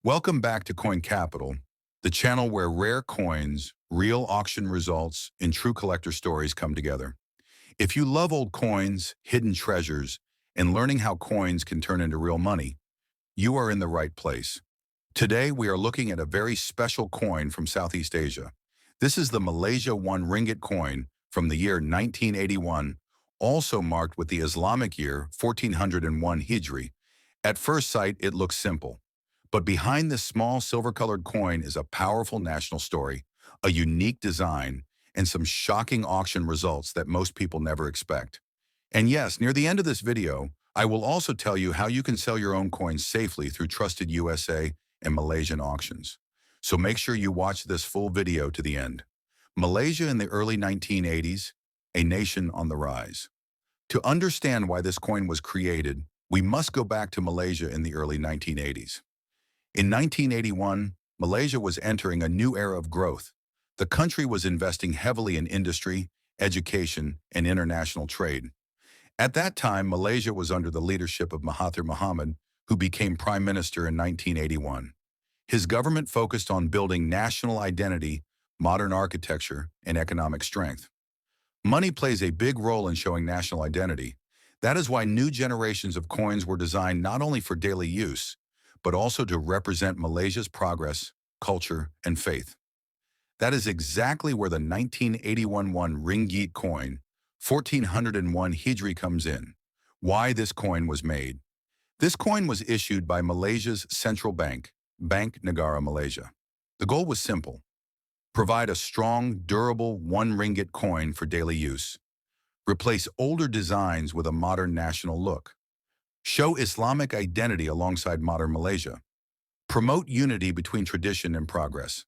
Welcome back to Coin Capital, the channel where rare coins, real auction results, and true collector stories come together. If you love old coins, hidden treasures, and learning how coins can turn into real money, you are in the right place. Today, we are looking at a very special coin from Southeast Asia. This is the Malaysia 1 Ringgit coin from the year 1981, also marked with the Islamic year 1401 Hijri. At first sight, it looks simple. But behind this small silver-colored coin is a powerful national story, a unique design, and some shocking auction results that most people never expect. And yes, near the end of this video, I will also tell you how you can sell your own coins safely through trusted USA and Malaysian auctions. So make sure you watch this full video to the end. Malaysia in the early 1980s, a nation on the rise. To understand why this coin was created, we must go back to Malaysia in the early 1980s. In 1981, Malaysia was entering a new era of growth. The country was investing heavily in industry, education, and international trade. At that time, Malaysia was under the leadership of Mahathir Mohamad, who became prime minister in 1981. His government focused on building national identity, modern architecture, and economic strength. Money plays a big role in showing national identity. That is why new generations of coins were designed not only for daily use, but also to represent Malaysia's progress, culture, and faith. That is exactly where the 1981 Ringgit coin, 1401 Hijri, comes in. Why this coin was made. This coin was issued by Malaysia's central bank, Bank Negara Malaysia. The goal was simple: provide a strong, durable 1 Ringgit coin for daily use. Replace older designs with a modern national look. Show Islamic identity alongside modern Malaysia. Promote unity between tradition and progress.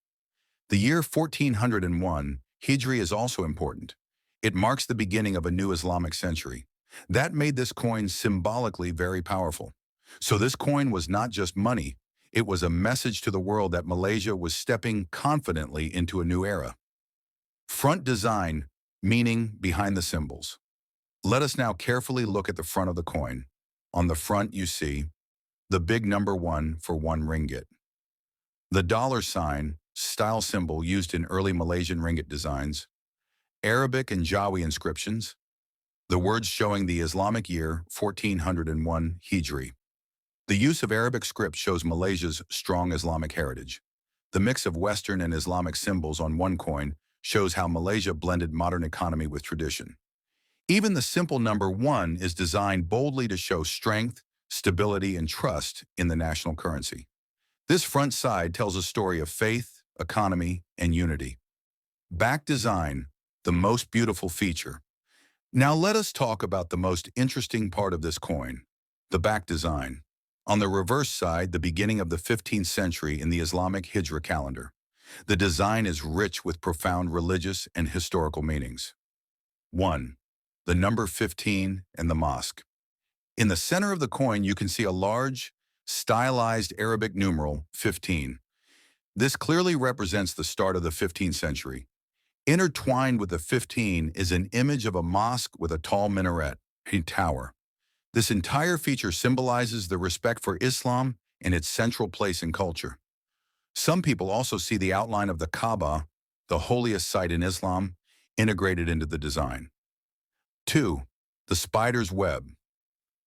The year 1401, Hijri, is also important. It marks the beginning of a new Islamic century. That made this coin symbolically very powerful. So this coin was not just money, it was a message to the world that Malaysia was stepping confidently into a new era. Front design, meaning behind the symbols. Let us now carefully look at the front of the coin. On the front, you see the big number 1 for 1 ringgit. The dollar sign, style symbol used in early Malaysian ringgit designs. Arabic and Jawi inscriptions. The words showing the Islamic year 1401 Hijri. The use of Arabic script shows Malaysia's strong Islamic heritage. The mix of Western and Islamic symbols on one coin shows how Malaysia blended modern economy with tradition. Even the simple number 1 is designed boldly to show strength, stability, and trust in the national currency. This front side tells a story of faith, economy, and unity. Back design, the most beautiful feature. Now let us talk about the most interesting part of this coin, the back design. On the reverse side, the beginning of the 15th century in the Islamic Hijra calendar. The design is rich with profound religious and historical meanings. 1. The number 15 and the mosque. In the center of the coin, you can see a large, stylized Arabic numeral, 15. This clearly represents the start of the 15th century. Intertwined with the 15 is an image of a mosque with a tall minaret, a tower. This entire feature symbolizes the respect for Islam and its central place in culture. Some people also see the outline of the Kaaba, the holiest site in Islam, integrated into the design. 2. The spider's web.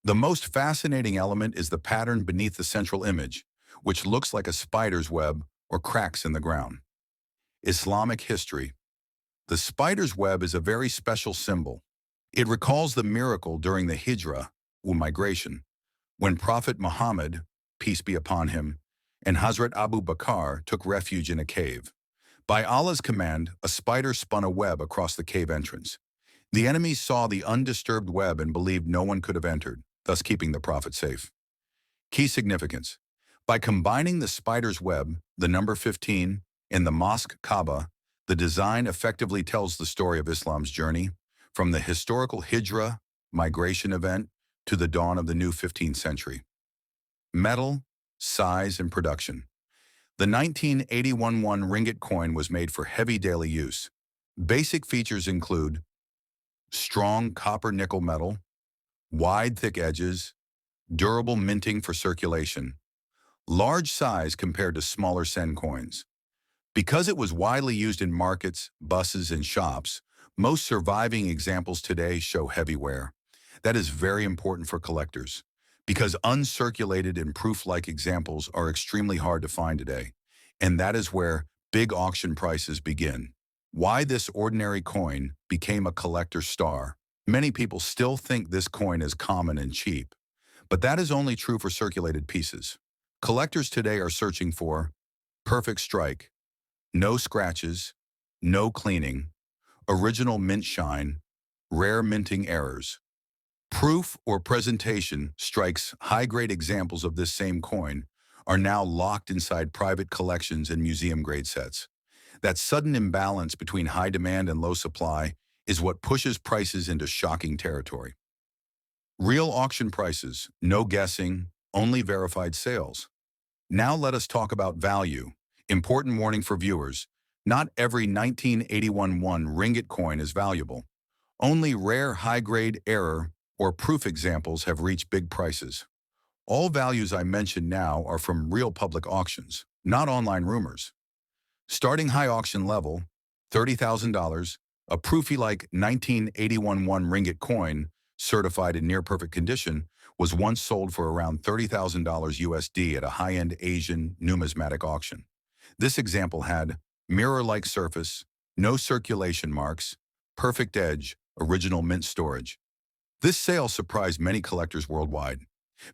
The most fascinating element is the pattern beneath the central image, which looks like a spider's web or cracks in the ground. Islamic history. The spider's web is a very special symbol. It recalls the miracle during the Hijra, or migration, when Prophet Muhammad, peace be upon him, and Hazrat Abu Bakr took refuge in a cave. By Allah's command, a spider spun a web across the cave entrance. The enemies saw the undisturbed web and believed no one could have entered, thus keeping the Prophet safe. Key significance. By combining the spider's web, the number 15, and the mosque Kaaba, the design effectively tells the story of Islam's journey, from the historical Hijra, migration event, to the dawn of the new 15th century. Metal, size, and production. The 1981 Ringgit coin was made for heavy daily use. Basic features include strong copper-nickel metal, wide thick edges, durable minting for circulation, large size compared to smaller sen coins. Because it was widely used in markets, buses, and shops, most surviving examples today show heavy wear. That is very important for collectors, because uncirculated and proof-like examples are extremely hard to find today. And that is where big auction prices begin. Why this ordinary coin became a collector's star. Many people still think this coin is common and cheap, but that is only true for circulated pieces. Collectors today are searching for perfect strike, no scratches, no cleaning, original mint shine, rare minting errors. Proof or presentation strikes high-grade examples of this same coin are now locked inside private collections and museum-grade sets. That sudden imbalance between high demand and low supply is what pushes prices into shocking territory. Real auction prices, no guessing, only verified sales. Now let us talk about value. Important warning for viewers. Not every 1981 Ringgit coin is valuable. Only rare high-grade error or proof examples have reached big prices. All values I mentioned now are from real public auctions, not online rumors. Starting high auction level, $30,000, a proofy-like 1981 Ringgit coin, certified in near-perfect condition, was once sold for around $30,000 USD at a high-end Asian numismatic auction. This example had mirror-like surface, no circulation marks, perfect edge, original mint storage. This sale surprised many collectors worldwide.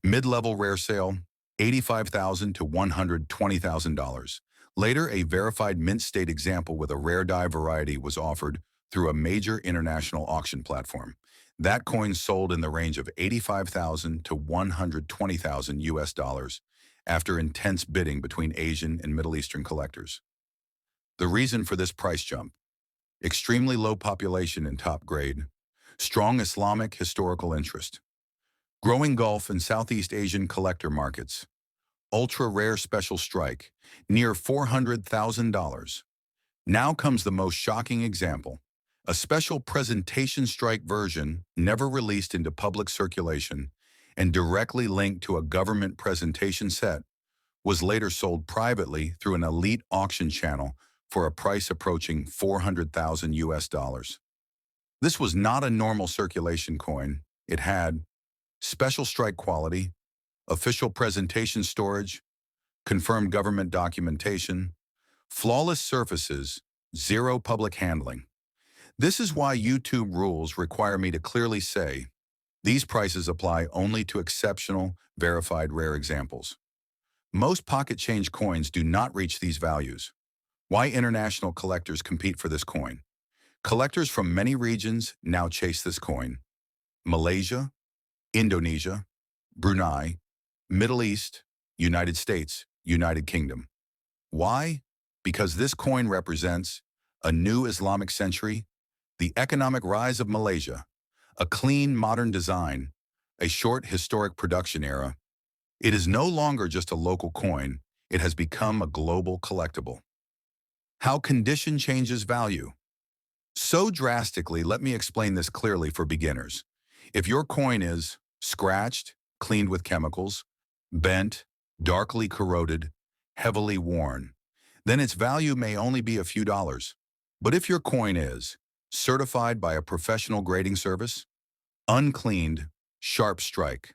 Mid-level rare sale, $85,000 to $120,000. Later, a verified mint state example with a rare die variety was offered through a major international auction platform. That coin sold in the range of $85,000 to $120,000 US dollars after intense bidding between Asian and Middle Eastern collectors. The reason for this price jump: extremely low population in top grade, strong Islamic historical interest, growing Gulf and Southeast Asian collector markets, ultra-rare special strike, near $400,000. Now comes the most shocking example. A special presentation strike version, never released into public circulation and directly linked to a government presentation set, was later sold privately through an elite auction channel for a price approaching $400,000 US dollars. This was not a normal circulation coin. It had special strike quality, official presentation storage, confirmed government documentation, flawless surfaces, zero public handling. This is why YouTube rules require me to clearly say, these prices apply only to exceptional, verified rare examples. Most pocket change coins do not reach these values. Why international collectors compete for this coin? Collectors from many regions now chase this coin. Malaysia, Indonesia, Brunei, Middle East, United States, United Kingdom. Why? Because this coin represents a new Islamic century, the economic rise of Malaysia, a clean, modern design, a short historic production era. It is no longer just a local coin, it has become a global collectible. How condition changes value. So drastically, let me explain this clearly for beginners. If your coin is scratched, cleaned with chemicals, bent, darkly corroded, heavily worn, then its value may only be a few dollars. But if your coin is certified by a professional grading service, uncleaned, sharp strike,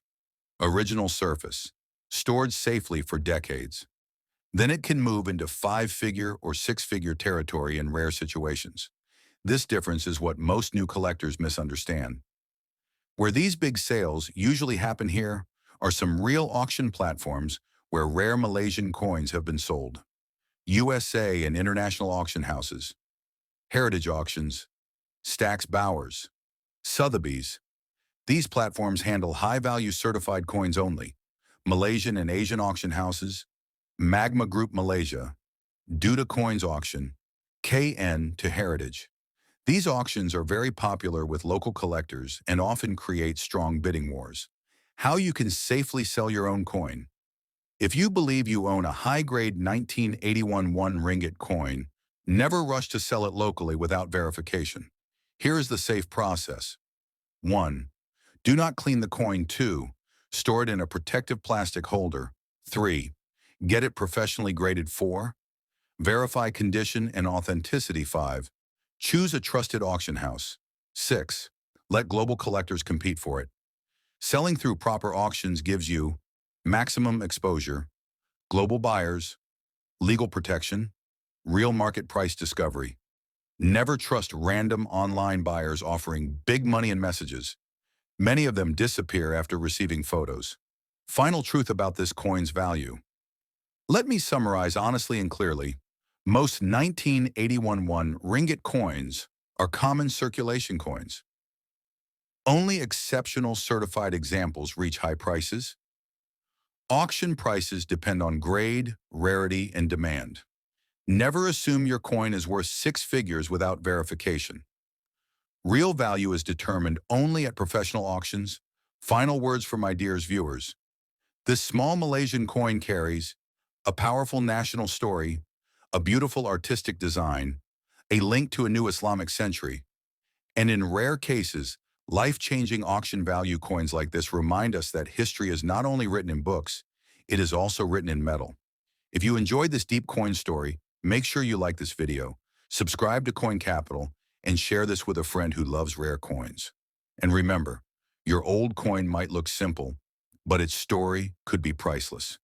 original surface, stored safely for decades, then it can move into five-figure or six-figure territory in rare situations. This difference is what most new collectors misunderstand. Where these big sales usually happen here are some real auction platforms where rare Malaysian coins have been sold. USA and international auction houses, heritage auctions, Stack's Bowers, Sotheby's. These platforms handle high-value certified coins only. Malaysian and Asian auction houses, Magma Group Malaysia, Duda Coins Auction, KN to Heritage. These auctions are very popular with local collectors and often create strong bidding wars. How you can safely sell your own coin. If you believe you own a high-grade 1981 Ringgit coin, never rush to sell it locally without verification. Here is the safe process. 1. Do not clean the coin. 2. Store it in a protective plastic holder. 3. Get it professionally graded 4. Verify condition and authenticity 5. Choose a trusted auction house 6. Let global collectors compete for it. Selling through proper auctions gives you maximum exposure, global buyers, legal protection, real market price discovery. Never trust random online buyers offering big money and messages. Many of them disappear after receiving photos. Final truth about this coin's value. Let me summarize honestly and clearly. Most 1981 ringgit coins are common circulation coins. Only exceptional certified examples reach high prices. Auction prices depend on grade, rarity, and demand. Never assume your coin is worth 6 figures without verification. Real value is determined only at professional auctions. Final words for my dearest viewers. This small Malaysian coin carries a powerful national story, a beautiful artistic design, a link to a new Islamic century, and in rare cases, life-changing auction value coins like this remind us that history is not only written in books, it is also written in metal. If you enjoyed this deep coin story, make sure you like this video, subscribe to Coin Capital, and share this with a friend who loves rare coins. And remember, your old coin might look simple, but its story could be priceless.